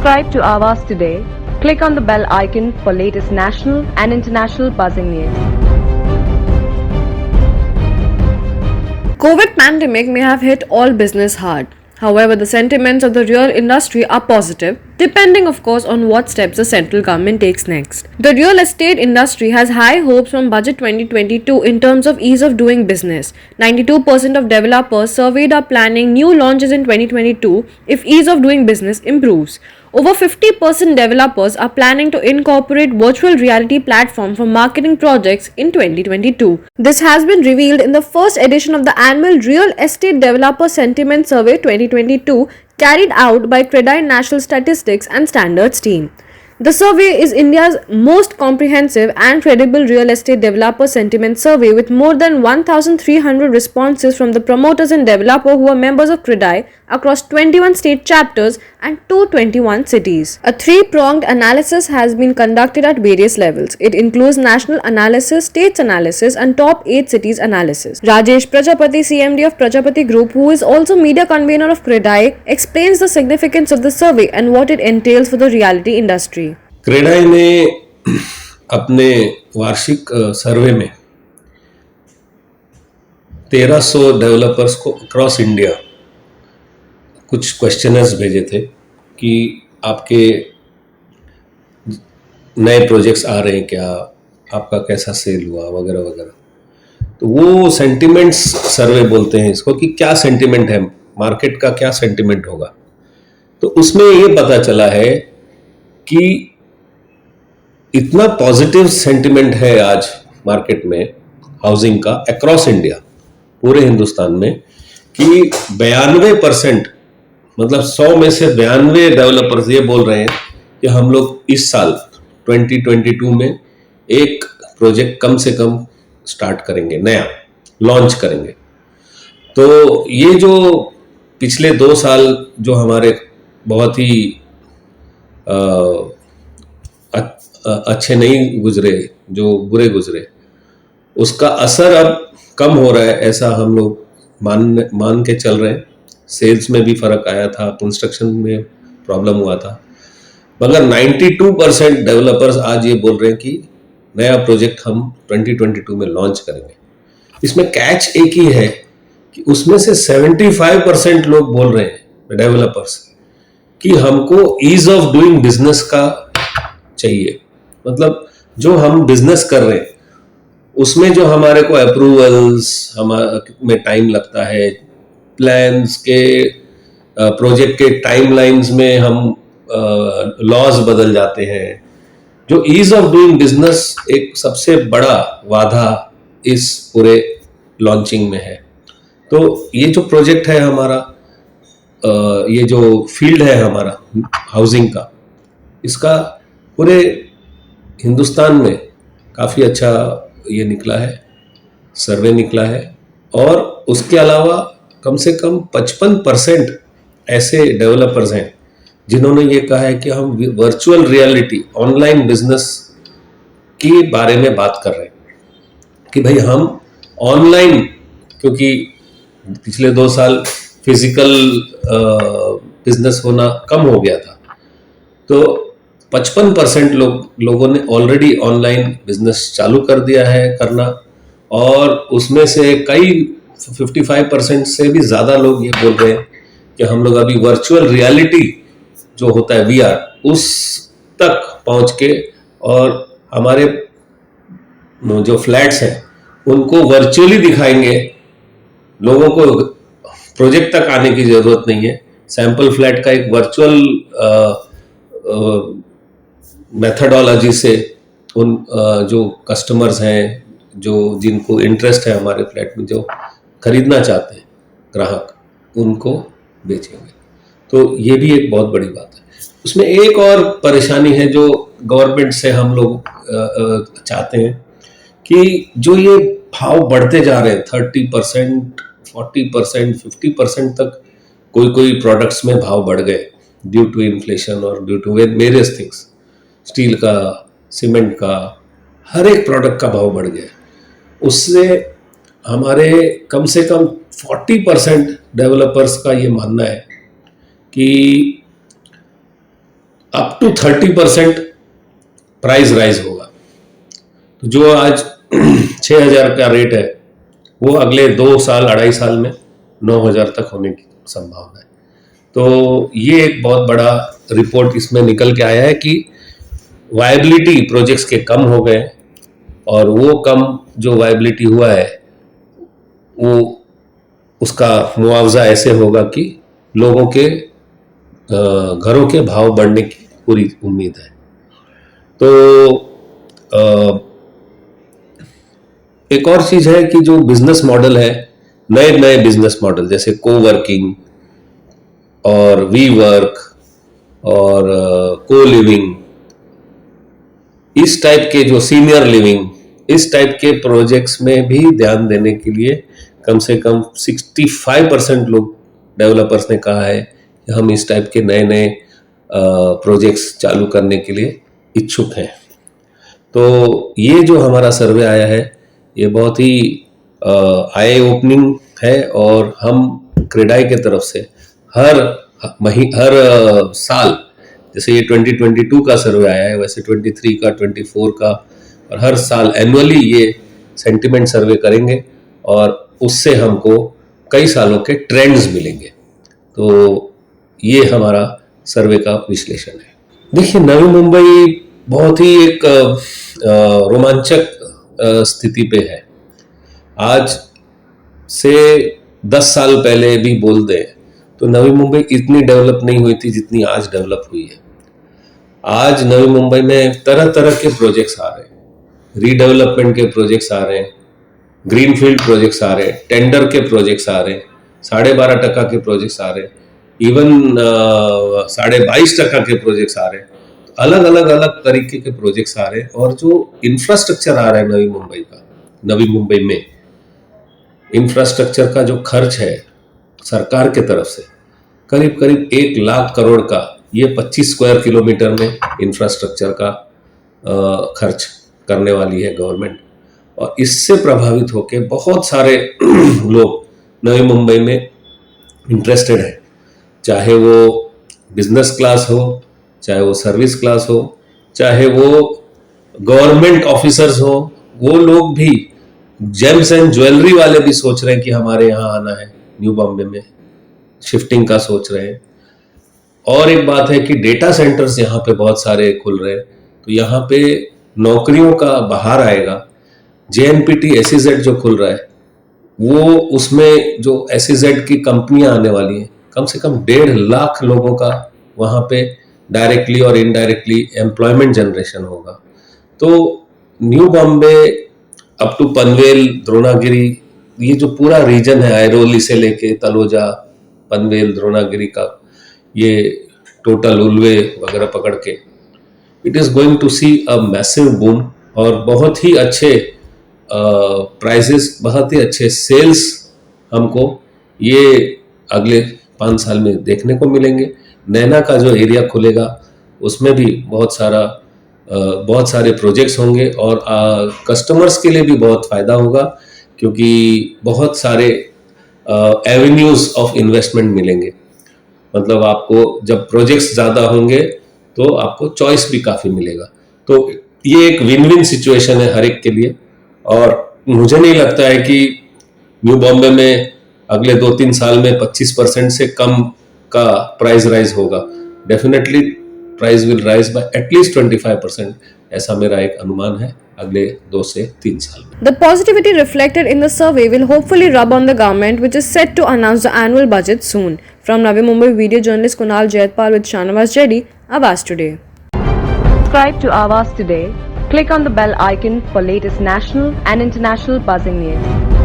Subscribe to Aavas today. Click on the bell icon for latest national and international buzzing news. COVID pandemic may have hit all business hard. However, the sentiments of the real industry are positive, depending of course on what steps the central government takes next. The real estate industry has high hopes from Budget 2022 in terms of ease of doing business. 92% of developers surveyed are planning new launches in 2022 if ease of doing business improves. Over 50% developers are planning to incorporate virtual reality platform for marketing projects in 2022. This has been revealed in the first edition of the annual Real Estate Developer Sentiment Survey 2022 carried out by CREDAI National Statistics and Standards team. The survey is India's most comprehensive and credible real estate developer sentiment survey with more than 1,300 responses from the promoters and developers who are members of CREDAI across 21 state chapters and 221 cities. A three-pronged analysis has been conducted at various levels. It includes national analysis, states analysis and top 8 cities analysis. Rajesh Prajapati, CMD of Prajapati Group, who is also media convener of CREDAI, explains the significance of the survey and what it entails for the reality industry. CREDAI ने अपने वार्षिक सर्वे में 1300 developers को across India कुछ questioners भेजे थे कि आपके नए प्रोजेक्ट्स आ रहे हैं क्या, आपका कैसा सेल हुआ वगैरह वगैरह। तो वो सेंटिमेंट्स सर्वे बोलते हैं इसको कि क्या सेंटिमेंट है, मार्केट का क्या सेंटिमेंट होगा। तो उसमें ये पता चला है कि इतना पॉजिटिव सेंटिमेंट है आज मार्केट में हाउसिंग का अक्रॉस इंडिया, पूरे हिंदुस्तान में, कि 92% मतलब 100 में से 92 डेवलपर्स ये बोल रहे हैं कि हम लोग इस साल 2022 में एक प्रोजेक्ट कम से कम स्टार्ट करेंगे, नया लॉन्च करेंगे। तो ये जो पिछले 2 साल जो हमारे बहुत ही अच्छे नहीं गुजरे, जो बुरे गुजरे, उसका असर अब कम हो रहा है, ऐसा हम लोग मान के चल रहे हैं। सेल्स में भी फर्क आया था, कंस्ट्रक्शन में प्रॉब्लम हुआ था, मगर 92% डेवलपर्स आज ये बोल रहे हैं कि नया प्रोजेक्ट हम 2022 में लॉन्च करेंगे। इसमें कैच एक ही है कि उसमें से 75% लोग बोल रहे हैं डेवलपर्स कि हमको ईज ऑफ डूइंग बिजनेस का चाहिए। मतलब जो हम बिजनेस कर रहे हैं उसमें जो हमारे को अप्रूवल्स में टाइम लगता है, प्लान्स के प्रोजेक्ट के टाइमलाइंस में हम लॉज बदल जाते हैं, जो ईज ऑफ डूइंग बिजनेस एक सबसे बड़ा वादा इस पूरे लॉन्चिंग में है। तो ये जो प्रोजेक्ट है हमारा, ये जो फील्ड है हमारा हाउसिंग का, इसका पूरे हिंदुस्तान में काफ़ी अच्छा ये निकला है, सर्वे निकला है। और उसके अलावा कम से कम 55% ऐसे डेवलपर्स हैं जिन्होंने ये कहा है कि हम वर्चुअल रियलिटी ऑनलाइन बिजनेस के बारे में बात कर रहे हैं कि भाई हम ऑनलाइन, क्योंकि पिछले 2 साल फिजिकल बिजनेस होना कम हो गया था, तो 55% लोगों ने ऑलरेडी ऑनलाइन बिजनेस चालू कर दिया है करना, और उसमें से कई 55% से भी ज़्यादा लोग ये बोल रहे हैं कि हम लोग अभी वर्चुअल रियलिटी जो होता है VR, उस तक पहुंच के और हमारे जो फ्लैट्स हैं उनको वर्चुअली दिखाएंगे। लोगों को प्रोजेक्ट तक आने की ज़रूरत नहीं है, सैंपल फ्लैट का एक वर्चुअल मेथडोलॉजी से उन जो कस्टमर्स हैं, जो जिनको इंटरेस्ट है हमारे फ्लैट में, जो खरीदना चाहते हैं ग्राहक, उनको बेचेंगे। तो ये भी एक बहुत बड़ी बात है। उसमें एक और परेशानी है जो गवर्नमेंट से हम लोग चाहते हैं कि जो ये भाव बढ़ते जा रहे हैं 30%, 40%, 50% तक कोई प्रोडक्ट्स में भाव बढ़ गए ड्यू टू इन्फ्लेशन और due to various things, steel का, सीमेंट का, हर एक प्रोडक्ट का भाव बढ़ गया। उससे हमारे कम से कम 40% डेवलपर्स का ये मानना है कि अप टू 30% प्राइस राइज होगा। तो जो आज 6,000 का रेट है वो अगले 2 साल 2.5 साल में 9,000 तक होने की संभावना है। तो ये एक बहुत बड़ा रिपोर्ट इसमें निकल के आया है कि वायबिलिटी प्रोजेक्ट्स के कम हो गए, और वो कम जो वायबिलिटी हुआ है वो उसका मुआवजा ऐसे होगा कि लोगों के घरों के भाव बढ़ने की पूरी उम्मीद है। तो एक और चीज है कि जो बिजनेस मॉडल है, नए नए बिजनेस मॉडल जैसे कोवर्किंग और वी वर्क और को लिविंग, इस टाइप के जो सीनियर लिविंग, इस टाइप के प्रोजेक्ट्स में भी ध्यान देने के लिए कम से कम 65% लोग डेवलपर्स ने कहा है कि हम इस टाइप के नए नए प्रोजेक्ट्स चालू करने के लिए इच्छुक हैं। तो ये जो हमारा सर्वे आया है ये बहुत ही आई ओपनिंग है, और हम क्रेडाई के तरफ से हर साल, जैसे ये 2022 का सर्वे आया है वैसे 23 का, 24 का, और हर साल एनुअली ये सेंटिमेंट सर्वे करेंगे और उससे हमको कई सालों के ट्रेंड्स मिलेंगे। तो ये हमारा सर्वे का विश्लेषण है। देखिए, नवी मुंबई बहुत ही एक रोमांचक स्थिति पे है। आज से 10 साल पहले भी बोल दें तो नवी मुंबई इतनी डेवलप नहीं हुई थी जितनी आज डेवलप हुई है। आज नवी मुंबई में तरह तरह के प्रोजेक्ट्स आ रहे हैं, रीडेवलपमेंट के प्रोजेक्ट्स आ रहे हैं, ग्रीनफील्ड प्रोजेक्ट्स आ रहे हैं, टेंडर के प्रोजेक्ट्स आ रहे हैं, 12.5% के प्रोजेक्ट्स आ रहे हैं, इवन 22.5% के प्रोजेक्ट्स आ रहे हैं। अलग अलग तरीके के प्रोजेक्ट्स आ रहे हैं, और जो इंफ्रास्ट्रक्चर आ रहा है नवी मुंबई में इंफ्रास्ट्रक्चर का जो खर्च है सरकार के तरफ से करीब 1 लाख करोड़ का, ये 25 स्क्वायर किलोमीटर में इंफ्रास्ट्रक्चर का खर्च करने वाली है गवर्नमेंट। और इससे प्रभावित होकर बहुत सारे लोग नवी मुंबई में इंटरेस्टेड हैं, चाहे वो बिजनेस क्लास हो, चाहे वो सर्विस क्लास हो, चाहे वो गवर्नमेंट ऑफिसर्स हो, वो लोग भी, जेम्स एंड ज्वेलरी वाले भी सोच रहे हैं कि हमारे यहाँ आना है, न्यू बॉम्बे में शिफ्टिंग का सोच रहे हैं। और एक बात है कि डेटा सेंटर्स यहाँ पे बहुत सारे खुल रहे हैं, तो यहाँ पे नौकरियों का बाहर आएगा। JNPT SEZ जो खुल रहा है वो, उसमें जो SEZ की कंपनियां आने वाली हैं, कम से कम 1.5 लाख लोगों का वहाँ पे डायरेक्टली और इनडायरेक्टली एम्प्लॉयमेंट जनरेशन होगा। तो New Bombay up to Panvel, Dronagiri, ये जो पूरा रीजन है आयरोली से लेके तलोजा, पनवेल, द्रोणागिरी का ये टोटल उल्वे वगैरह पकड़ के, it is going to see a massive boom, और बहुत ही अच्छे प्राइसेस, बहुत ही अच्छे सेल्स हमको ये अगले 5 साल में देखने को मिलेंगे। नैना का जो एरिया खुलेगा उसमें भी बहुत सारे प्रोजेक्ट्स होंगे, और कस्टमर्स के लिए भी बहुत फायदा होगा, क्योंकि बहुत सारे एवेन्यूज ऑफ इन्वेस्टमेंट मिलेंगे। मतलब आपको जब प्रोजेक्ट्स ज़्यादा होंगे तो आपको चॉइस भी काफ़ी मिलेगा। तो ये एक विन विन सिचुएशन है हर एक के लिए, और मुझे नहीं लगता है कि न्यू बॉम्बे में अगले 2-3 साल में 25% से कम का प्राइस राइज होगा। Definitely price will rise by at least 25%, ऐसा मेरा एक अनुमान है अगले 2 से 3 साल में। The positivity reflected in the survey will hopefully rub on the government, which is set to announce the annual budget soon. From Navi Mumbai, video journalist Kunal Jaitpal with Shanawaz Jeddi, Awaaz Today. Subscribe to Awaaz Today. Click on the bell icon for latest national and international buzzing news.